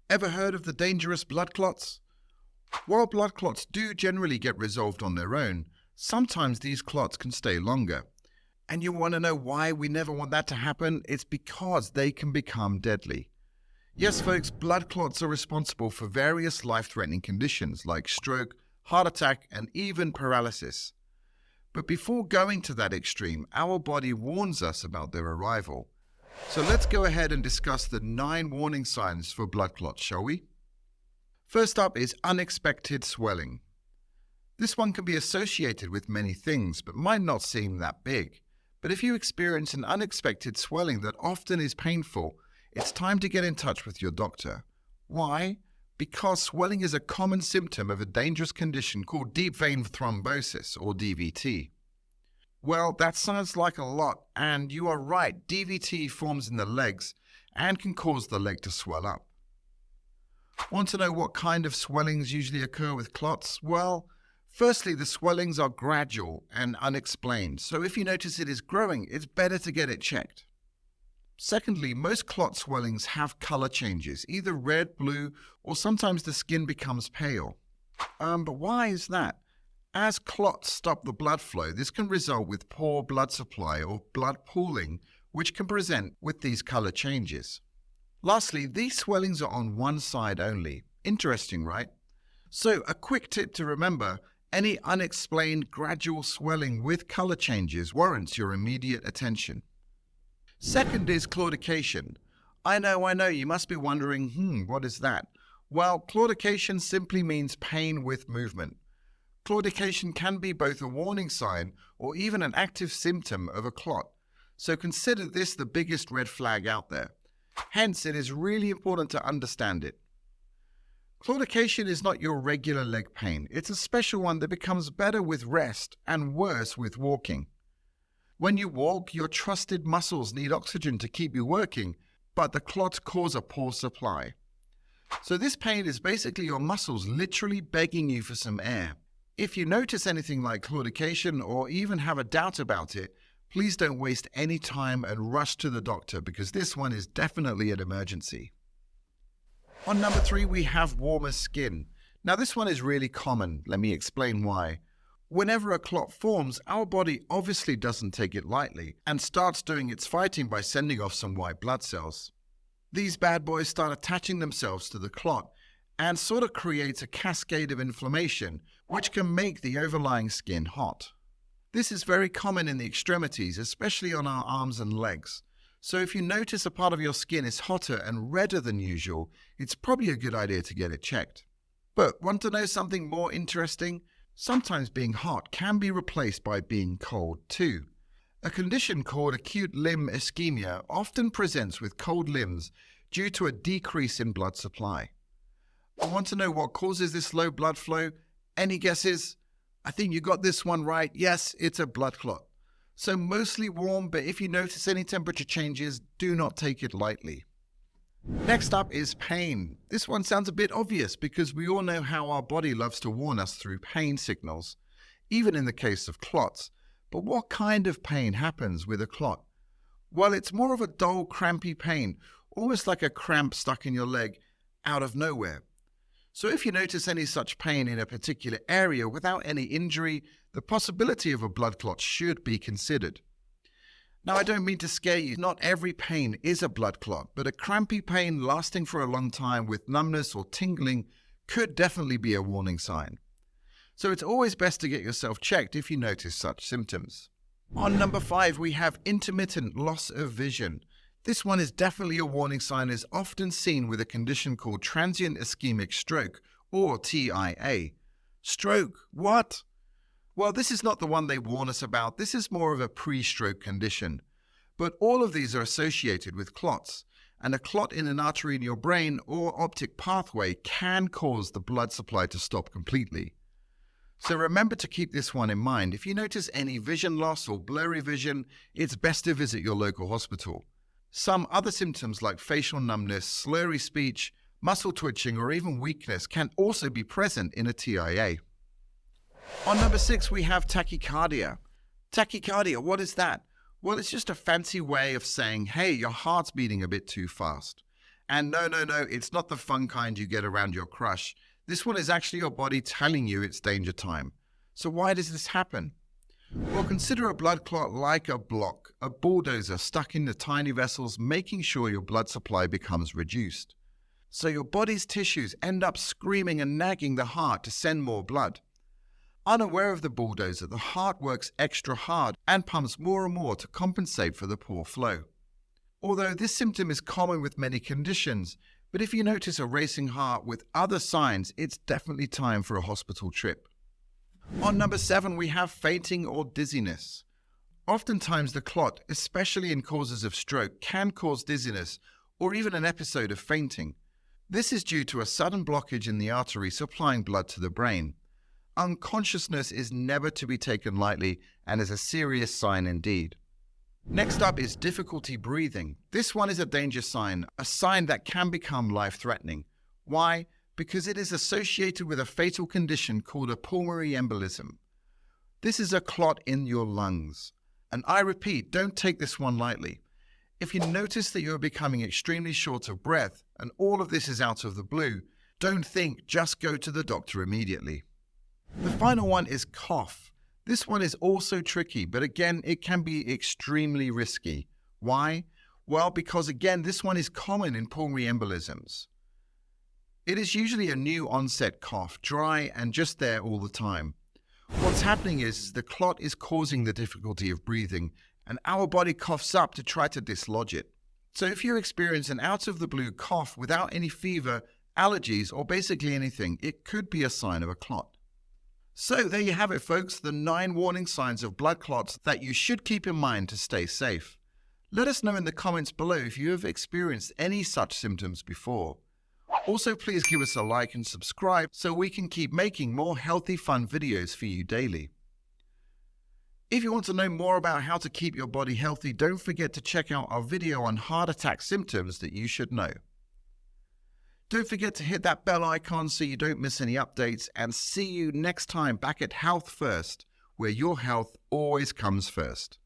Ever heard of the dangerous blood clots? While blood clots do generally get resolved on their own, sometimes these clots can stay longer. And you want to know why we never want that to happen? It's because they can become deadly. Yes, folks, blood clots are responsible for various life-threatening conditions like stroke, heart attack, and even paralysis. But before going to that extreme, our body warns us about their arrival. So let's go ahead and discuss the 9 warning signs for blood clots, shall we? First up is unexpected swelling. This one can be associated with many things, but might not seem that big. But if you experience an unexpected swelling that often is painful, it's time to get in touch with your doctor. Why? Because swelling is a common symptom of a dangerous condition called deep vein thrombosis, or DVT. Well, that sounds like a lot, and you are right. DVT forms in the legs and can cause the leg to swell up. Want to know what kind of swellings usually occur with clots? Well, firstly, the swellings are gradual and unexplained, so if you notice it is growing, it's better to get it checked. Secondly, most clot swellings have color changes, either red, blue, or sometimes the skin becomes pale. But why is that? As clots stop the blood flow, this can result with poor blood supply or blood pooling, which can present with these color changes. Lastly, these swellings are on one side only. Interesting, right? So, a quick tip to remember, any unexplained gradual swelling with color changes warrants your immediate attention. Second is claudication. I know, you must be wondering, what is that? Well, claudication simply means pain with movement. Claudication can be both a warning sign or even an active symptom of a clot, so consider this the biggest red flag out there. Hence, it is really important to understand it. Claudication is not your regular leg pain. It's a special one that becomes better with rest and worse with walking. When you walk, your trusted muscles need oxygen to keep you working, but the clots cause a poor supply. So this pain is basically your muscles literally begging you for some air. If you notice anything like claudication or even have a doubt about it, please don't waste any time and rush to the doctor because this one is definitely an emergency. On number 3, we have warmer skin. Now this one is really common. Let me explain why. Whenever a clot forms, our body obviously doesn't take it lightly and starts doing its fighting by sending off some white blood cells. These bad boys start attaching themselves to the clot and sort of creates a cascade of inflammation which can make the overlying skin hot. This is very common in the extremities, especially on our arms and legs. So if you notice a part of your skin is hotter and redder than usual, it's probably a good idea to get it checked. But want to know something more interesting? Sometimes being hot can be replaced by being cold too. A condition called acute limb ischemia often presents with cold limbs due to a decrease in blood supply. I want to know what causes this low blood flow? Any guesses? I think you got this one right. Yes, it's a blood clot. So mostly warm, but if you notice any temperature changes, do not take it lightly. Next up is pain. This one sounds a bit obvious because we all know how our body loves to warn us through pain signals, even in the case of clots. But what kind of pain happens with a clot? Well, it's more of a dull, crampy pain, almost like a cramp stuck in your leg out of nowhere. So if you notice any such pain in a particular area without any injury, the possibility of a blood clot should be considered. Now, I don't mean to scare you. Not every pain is a blood clot, but a crampy pain lasting for a long time with numbness or tingling could definitely be a warning sign. So it's always best to get yourself checked if you notice such symptoms. On number 5, we have intermittent loss of vision. This one is definitely a warning sign, is often seen with a condition called transient ischemic stroke, or TIA. Stroke? What? Well, this is not the one they warn us about. This is more of a pre-stroke condition. But all of these are associated with clots, and a clot in an artery in your brain or optic pathway can cause the blood supply to stop completely. So remember to keep this one in mind. If you notice any vision loss or blurry vision, it's best to visit your local hospital. Some other symptoms like facial numbness, slurry speech, muscle twitching, or even weakness can also be present in a TIA. On number 6, we have tachycardia. Tachycardia, what is that? Well, it's just a fancy way of saying, hey, your heart's beating a bit too fast. And no, it's not the fun kind you get around your crush. This one is actually your body telling you it's danger time. So why does this happen? Well, consider a blood clot like a block, a bulldozer stuck in the tiny vessels, making sure your blood supply becomes reduced. So your body's tissues end up screaming and nagging the heart to send more blood. Unaware of the bulldozer, the heart works extra hard and pumps more and more to compensate for the poor flow. Although this symptom is common with many conditions, but if you notice a racing heart with other signs, it's definitely time for a hospital trip. On number 7, we have fainting or dizziness. Oftentimes the clot, especially in causes of stroke, can cause dizziness or even an episode of fainting. This is due to a sudden blockage in the artery supplying blood to the brain. Unconsciousness is never to be taken lightly and is a serious sign indeed. Next up is difficulty breathing. This one is a danger sign, a sign that can become life-threatening. Why? Because it is associated with a fatal condition called a pulmonary embolism. This is a clot in your lungs. And I repeat, don't take this one lightly. If you notice that you're becoming extremely short of breath and all of this is out of the blue, don't think, just go to the doctor immediately. The final one is cough. This one is also tricky, but again, it can be extremely risky. Why? Well, because again, this one is common in pulmonary embolisms. It is usually a new onset cough, dry and just there all the time. What's happening is the clot is causing the difficulty of breathing, and our body coughs up to try to dislodge it. So if you experience an out-of-the-blue cough without any fever, allergies, or basically anything, it could be a sign of a clot. So there you have it, folks, the 9 warning signs of blood clots that you should keep in mind to stay safe. Let us know in the comments below if you have experienced any such symptoms before. Also, please give us a like and subscribe so we can keep making more healthy, fun videos for you daily. If you want to know more about how to keep your body healthy, don't forget to check out our video on heart attack symptoms that you should know. Don't forget to hit that bell icon so you don't miss any updates, and see you next time back at Health First, where your health always comes first.